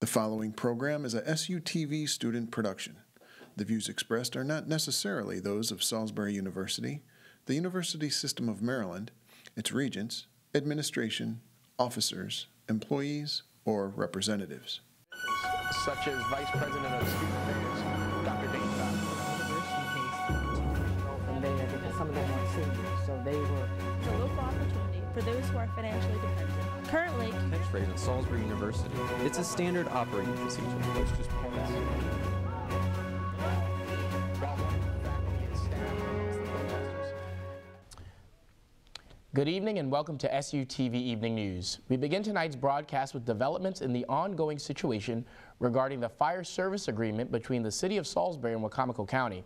The following program is a SUTV student production. The views expressed are not necessarily those of Salisbury University, the University System of Maryland, its regents, administration, officers, employees, or representatives. Such as Vice President of Student Affairs, Dr. Dane And they, because some of them weren't seniors, so they were. It's a local opportunity for those who are financially dependent. Currently, catchphrase at Salisbury University. It's a standard operating procedure. It's just Good evening and welcome to SUTV Evening News. We begin tonight's broadcast with developments in the ongoing situation regarding the fire service agreement between the City of Salisbury and Wacomico County.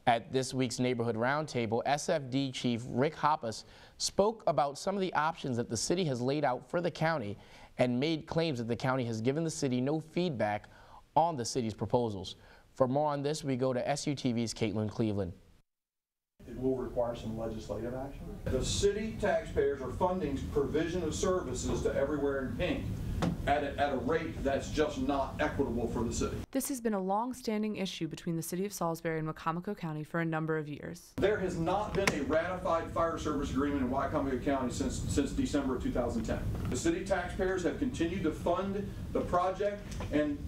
At this week's Neighborhood Roundtable, SFD Chief Rick Hoppus spoke about some of the options that the city has laid out for the county and made claims that the county has given the city no feedback on the city's proposals. For more on this, we go to SUTV's Caitlin Cleveland. It will require some legislative action. The city taxpayers are funding provision of services to everywhere in pink at a rate that's just not equitable for the city. This has been a long-standing issue between the City of Salisbury and Wacomico County for a number of years. There has not been a ratified fire service agreement in Wacomico County since December of 2010. The city taxpayers have continued to fund the project, and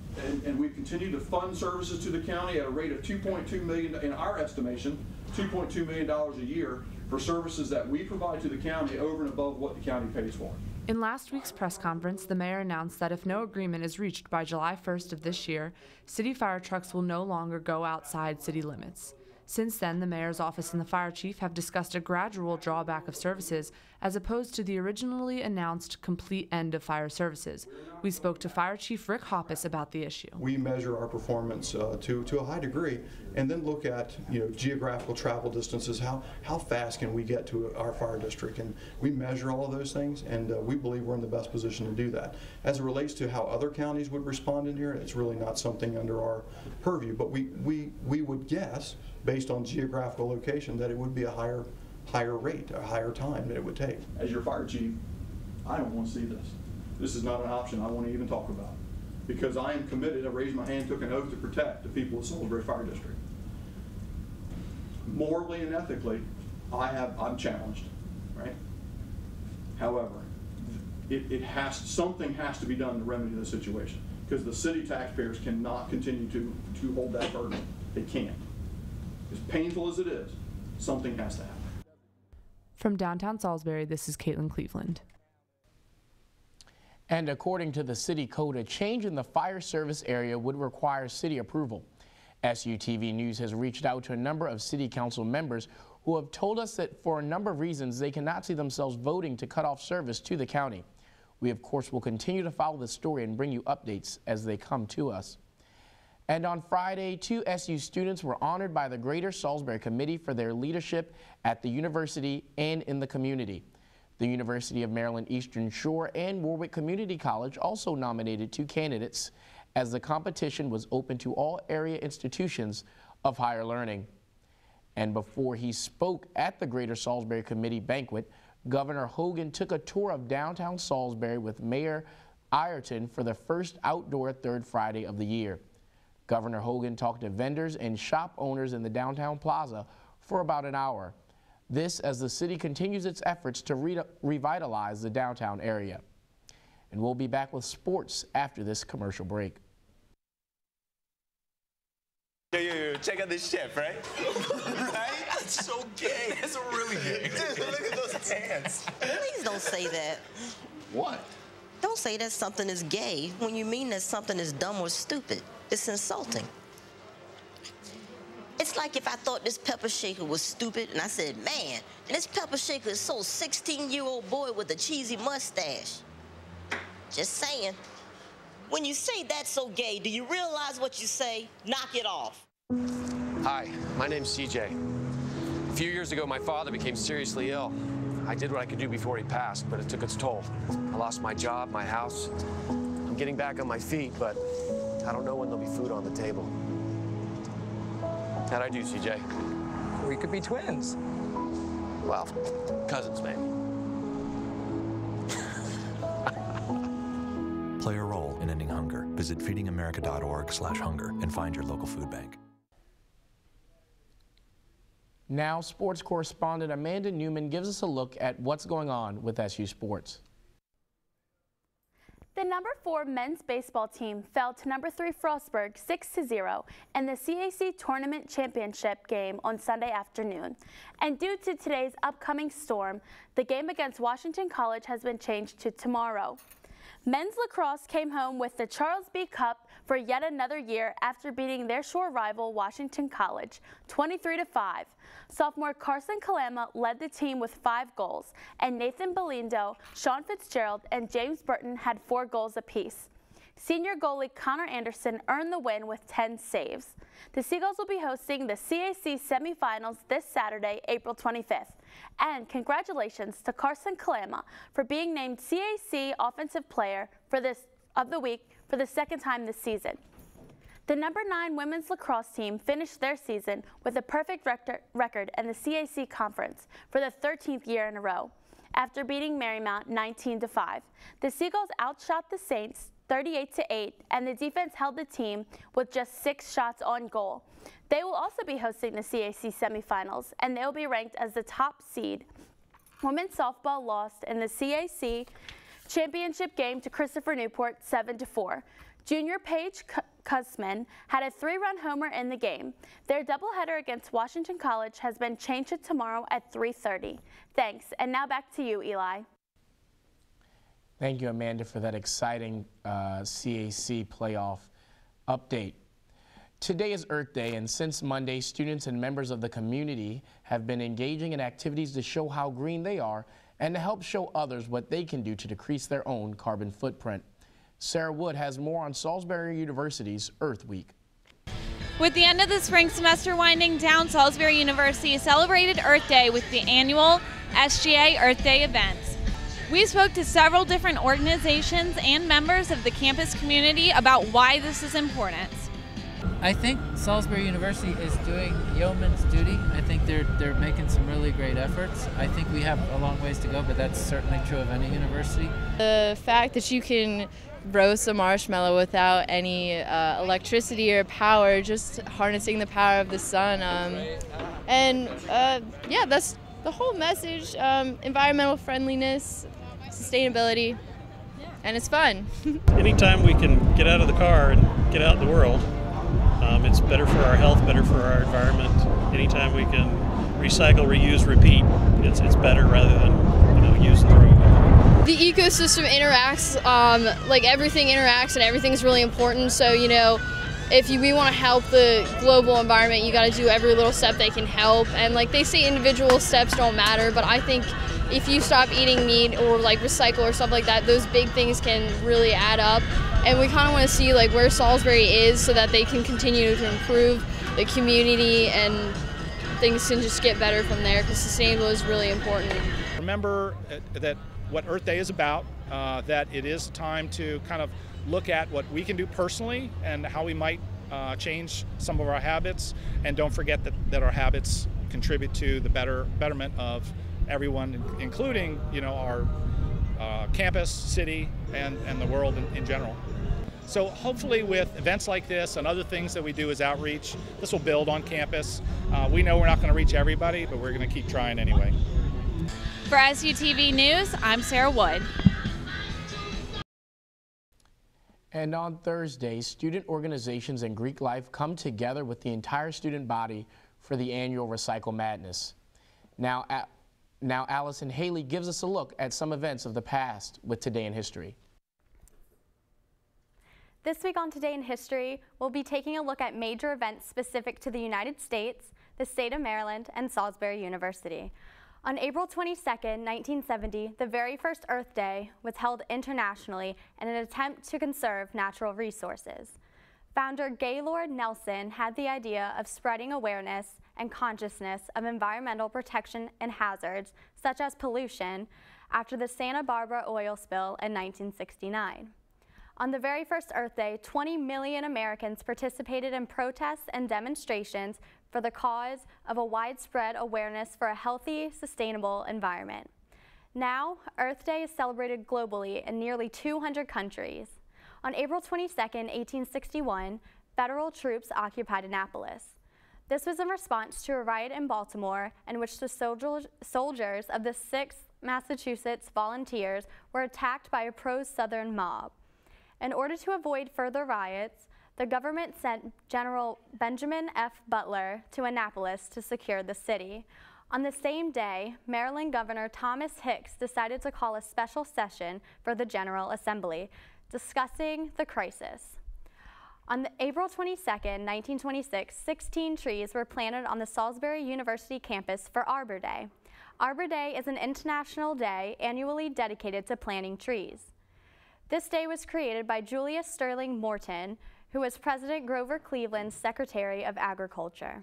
we've continued to fund services to the county at a rate of $2.2 million, in our estimation, $2.2 million a year for services that we provide to the county over and above what the county pays for. In last week's press conference, the mayor announced that if no agreement is reached by July 1st of this year, city fire trucks will no longer go outside city limits. Since then, the mayor's office and the fire chief have discussed a gradual drawback of services as opposed to the originally announced complete end of fire services. We spoke to Fire Chief Rick Hoppus about the issue. We measure our performance to a high degree and then look at geographical travel distances, how fast can we get to our fire district, and we measure all of those things, and we believe we're in the best position to do that. As it relates to how other counties would respond in here, it's really not something under our purview, but we would guess, based on geographical location, that it would be a higher rate, a higher time that it would take. As your fire chief, I don't want to see this. This is not an option I want to even talk about, because I am committed. I raised my hand, took an oath to protect the people of Salisbury Fire District. Morally and ethically, I'm challenged, right? However, something has to be done to remedy the situation, because the city taxpayers cannot continue to hold that burden. They can't. As painful as it is, something has to happen. From downtown Salisbury, this is Caitlin Cleveland. And according to the city code, a change in the fire service area would require city approval. SUTV News has reached out to a number of city council members who have told us that for a number of reasons they cannot see themselves voting to cut off service to the county. We, of course, will continue to follow this story and bring you updates as they come to us. And on Friday, 2 SU students were honored by the Greater Salisbury Committee for their leadership at the university and in the community. The University of Maryland Eastern Shore and Warwick Community College also nominated 2 candidates, as the competition was open to all area institutions of higher learning. And before he spoke at the Greater Salisbury Committee banquet, Governor Hogan took a tour of downtown Salisbury with Mayor Ireton for the first outdoor third Friday of the year. Governor Hogan talked to vendors and shop owners in the downtown plaza for about an hour. This as the city continues its efforts to revitalize the downtown area. And we'll be back with sports after this commercial break. Yo, check out this chef, right? Right? That's so gay. That's really gay. Dude, look at those hands. Please don't say that. What? Don't say that something is gay when you mean that something is dumb or stupid. It's insulting. It's like if I thought this pepper shaker was stupid and I said, man, this pepper shaker is so 16-year-old boy with a cheesy mustache. Just saying. When you say that's so gay, do you realize what you say? Knock it off. Hi, my name's CJ. A few years ago, my father became seriously ill. I did what I could do before he passed, but it took its toll. I lost my job, my house. I'm getting back on my feet, but I don't know when there'll be food on the table. How'd I do, CJ? We could be twins. Well, cousins, maybe. Play a role in ending hunger. Visit feedingamerica.org/hunger and find your local food bank. Now, sports correspondent Amanda Newman gives us a look at what's going on with SU sports. The number 4 men's baseball team fell to number 3 Frostburg 6-0 in the CAC Tournament Championship game on Sunday afternoon. And due to today's upcoming storm, the game against Washington College has been changed to tomorrow. Men's lacrosse came home with the Charles B. Cup for yet another year after beating their shore rival Washington College 23-5. Sophomore Carson Kalama led the team with 5 goals, and Nathan Belindo, Sean Fitzgerald, and James Burton had 4 goals apiece. Senior goalie Connor Anderson earned the win with 10 saves. The Seagulls will be hosting the CAC semifinals this Saturday, April 25th. And congratulations to Carson Kalama for being named CAC Offensive Player of the Week for the 2nd time this season. The number 9 women's lacrosse team finished their season with a perfect record in the CAC Conference for the 13th year in a row. After beating Marymount 19-5, the Seagulls outshot the Saints 38-8, and the defense held the team with just 6 shots on goal. They will also be hosting the CAC semifinals, and they will be ranked as the top seed. Women's softball lost in the CAC championship game to Christopher Newport 7-4. Junior Paige Kuzman had a 3-run homer in the game. Their doubleheader against Washington College has been changed to tomorrow at 3:30. Thanks, and now back to you, Eli. Thank you, Amanda, for that exciting CAC playoff update. Today is Earth Day, and since Monday, students and members of the community have been engaging in activities to show how green they are and to help show others what they can do to decrease their own carbon footprint. Sarah Wood has more on Salisbury University's Earth Week. With the end of the spring semester winding down, Salisbury University celebrated Earth Day with the annual SGA Earth Day events. We spoke to several different organizations and members of the campus community about why this is important. I think Salisbury University is doing yeoman's duty. I think they're making some really great efforts. I think we have a long ways to go, but that's certainly true of any university. The fact that you can roast a marshmallow without any electricity or power, just harnessing the power of the sun. Yeah, that's the whole message. Environmental friendliness, sustainability, and it's fun. Anytime we can get out of the car and get out in the world, it's better for our health, better for our environment. Anytime we can recycle, reuse, repeat, it's better rather than use and throw. The ecosystem interacts, like everything interacts, and everything's really important. So, if we want to help the global environment, you got to do every little step they can help. And like they say, individual steps don't matter, but I think if you stop eating meat or like recycle or stuff like that, those big things can really add up. And we kind of want to see like where Salisbury is so that they can continue to improve the community and things can just get better from there, because sustainable is really important. Remember that what Earth Day is about, that it is time to kind of look at what we can do personally and how we might change some of our habits, and don't forget that our habits contribute to the betterment of everyone, including our campus, city, and the world in general. So hopefully with events like this and other things that we do as outreach, this will build on campus. We know we're not going to reach everybody, but we're going to keep trying anyway. For SUTV News, I'm Sarah Wood. And on Thursday, student organizations and Greek life come together with the entire student body for the annual Recycle Madness. Now Allison Haley gives us a look at some events of the past with Today in History. This week on Today in History, we'll be taking a look at major events specific to the United States, the state of Maryland, and Salisbury University. On April 22, 1970, the very first Earth Day was held internationally in an attempt to conserve natural resources. Founder Gaylord Nelson had the idea of spreading awareness and consciousness of environmental protection and hazards, such as pollution, after the Santa Barbara oil spill in 1969. On the very first Earth Day, 20 million Americans participated in protests and demonstrations for the cause of a widespread awareness for a healthy, sustainable environment. Now, Earth Day is celebrated globally in nearly 200 countries. On April 22, 1861, federal troops occupied Annapolis. This was in response to a riot in Baltimore in which the soldiers of the 6th Massachusetts Volunteers were attacked by a pro-Southern mob. In order to avoid further riots, the government sent General Benjamin F. Butler to Annapolis to secure the city. On the same day, Maryland Governor Thomas Hicks decided to call a special session for the General Assembly, discussing the crisis. On April 22, 1926, 16 trees were planted on the Salisbury University campus for Arbor Day. Arbor Day is an international day annually dedicated to planting trees. This day was created by Julius Sterling Morton, who was President Grover Cleveland's Secretary of Agriculture.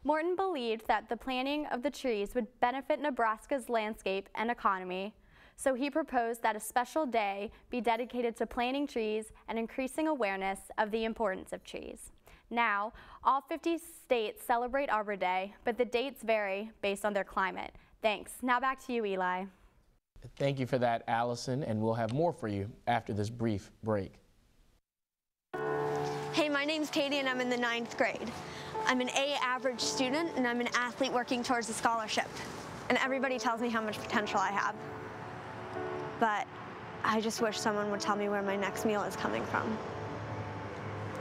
Morton believed that the planting of the trees would benefit Nebraska's landscape and economy, so he proposed that a special day be dedicated to planting trees and increasing awareness of the importance of trees. Now, all 50 states celebrate Arbor Day, but the dates vary based on their climate. Thanks. Now back to you, Eli. Thank you for that, Allison, and we'll have more for you after this brief break. Hey, my name's Katie and I'm in the 9th grade. I'm an A average student and I'm an athlete working towards a scholarship. And everybody tells me how much potential I have. But I just wish someone would tell me where my next meal is coming from.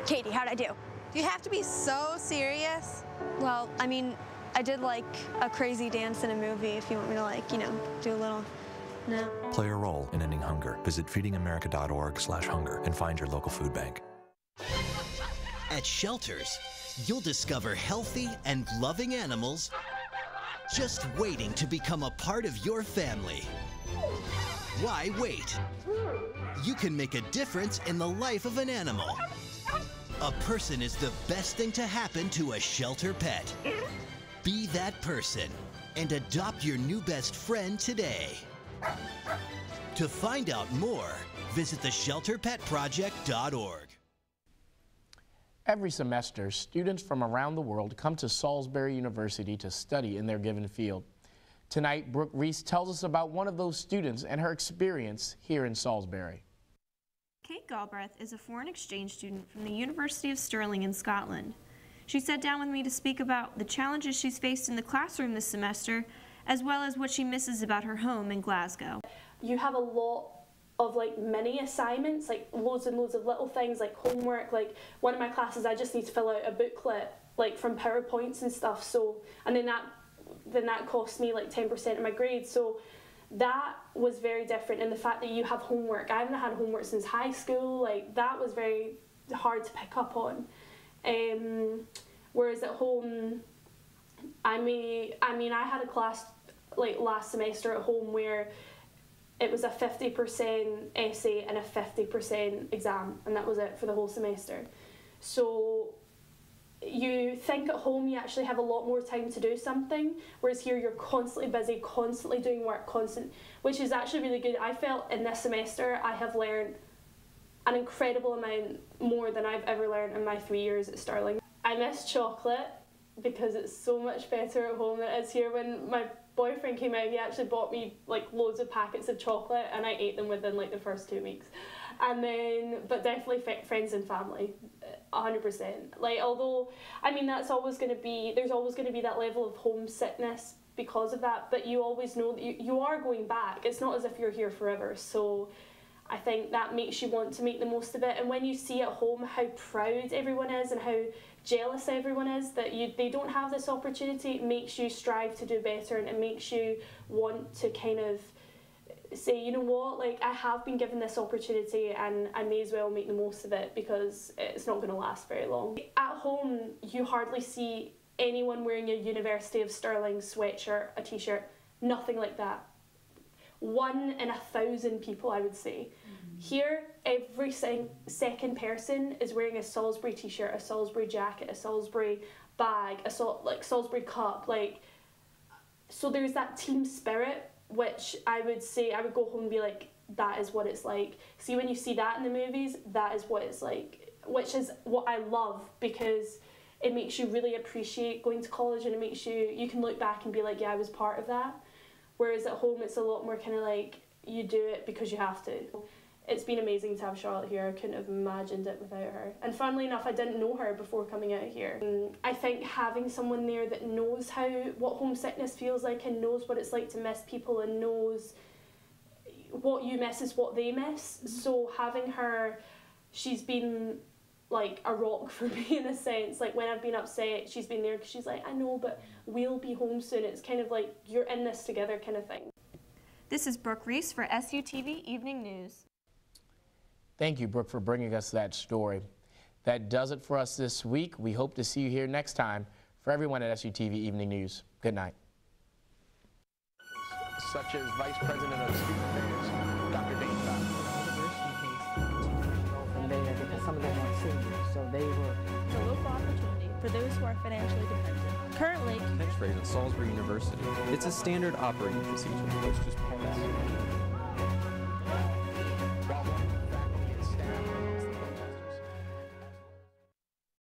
Katie, how'd I do? Do you have to be so serious? Well, I mean, I did like a crazy dance in a movie if you want me to like, you know, do a little, no. Play a role in ending hunger. Visit feedingamerica.org/hunger and find your local food bank. At shelters, you'll discover healthy and loving animals just waiting to become a part of your family. Why wait? You can make a difference in the life of an animal. A person is the best thing to happen to a shelter pet. Be that person and adopt your new best friend today. To find out more, visit theshelterpetproject.org. Every semester, students from around the world come to Salisbury University to study in their given field. Tonight, Brooke Reese tells us about one of those students and her experience here in Salisbury. Kate Galbraith is a foreign exchange student from the University of Stirling in Scotland. She sat down with me to speak about the challenges she's faced in the classroom this semester, as well as what she misses about her home in Glasgow. You have a lot of like mini assignments, like loads and loads of little things like homework. Like one of my classes, I just need to fill out a booklet like from PowerPoints and stuff. So, and then that cost me like 10% of my grade. So that was very different. And the fact that you have homework, I haven't had homework since high school. Like that was very hard to pick up on. Whereas at home, I had a class like last semester at home where it was a 50% essay and a 50% exam, and that was it for the whole semester. So you think at home you actually have a lot more time to do something, whereas here you're constantly busy, constantly doing work, which is actually really good. I felt in this semester I have learned an incredible amount more than I've ever learned in my 3 years at Stirling. I miss chocolate because it's so much better at home than it is here. When my boyfriend came out, he actually bought me like loads of packets of chocolate and I ate them within like the first 2 weeks. And then, but definitely friends and family, 100%. Like, although, I mean, that's always going to be, there's always going to be that level of homesickness because of that, but you always know that you are going back. It's not as if you're here forever. So I think that makes you want to make the most of it. And when you see at home how proud everyone is and how jealous everyone is that they don't have this opportunity, it makes you strive to do better, and it makes you want to kind of say, you know what, like I have been given this opportunity and I may as well make the most of it because it's not going to last very long. At home, you hardly see anyone wearing a University of Stirling sweatshirt, a t-shirt, nothing like that. 1 in 1,000 people, I would say. Here, every second person is wearing a Salisbury t-shirt, a Salisbury jacket, a Salisbury bag, a Salisbury cup. Like, so there's that team spirit, which I would say, I would go home and be like, that is what it's like. See, when you see that in the movies, that is what it's like, which is what I love, because it makes you really appreciate going to college, and it makes you can look back and be like, yeah, I was part of that. Whereas at home, it's a lot more kind of like, you do it because you have to. it's been amazing to have Charlotte here. I couldn't have imagined it without her. And funnily enough, I didn't know her before coming out here. I think having someone there that knows what homesickness feels like and knows what it's like to miss people and knows what you miss is what they miss. So having her, she's been like a rock for me in a sense. Like when I've been upset, she's been there because she's like, I know, but we'll be home soon. It's kind of like you're in this together kind of thing. This is Brooke Reese for SUTV Evening News. Thank you, Brooke, for bringing us that story. That does it for us this week. We hope to see you here next time. For everyone at SUTV Evening News, good night. Such as Vice President of Student Affairs, Dr. Dane Fox. From there, because some of them are seniors, so they were. It's a local opportunity for those who are financially dependent. Currently, Catchphrase at Salisbury University. It's a standard operating procedure. Let's just pause.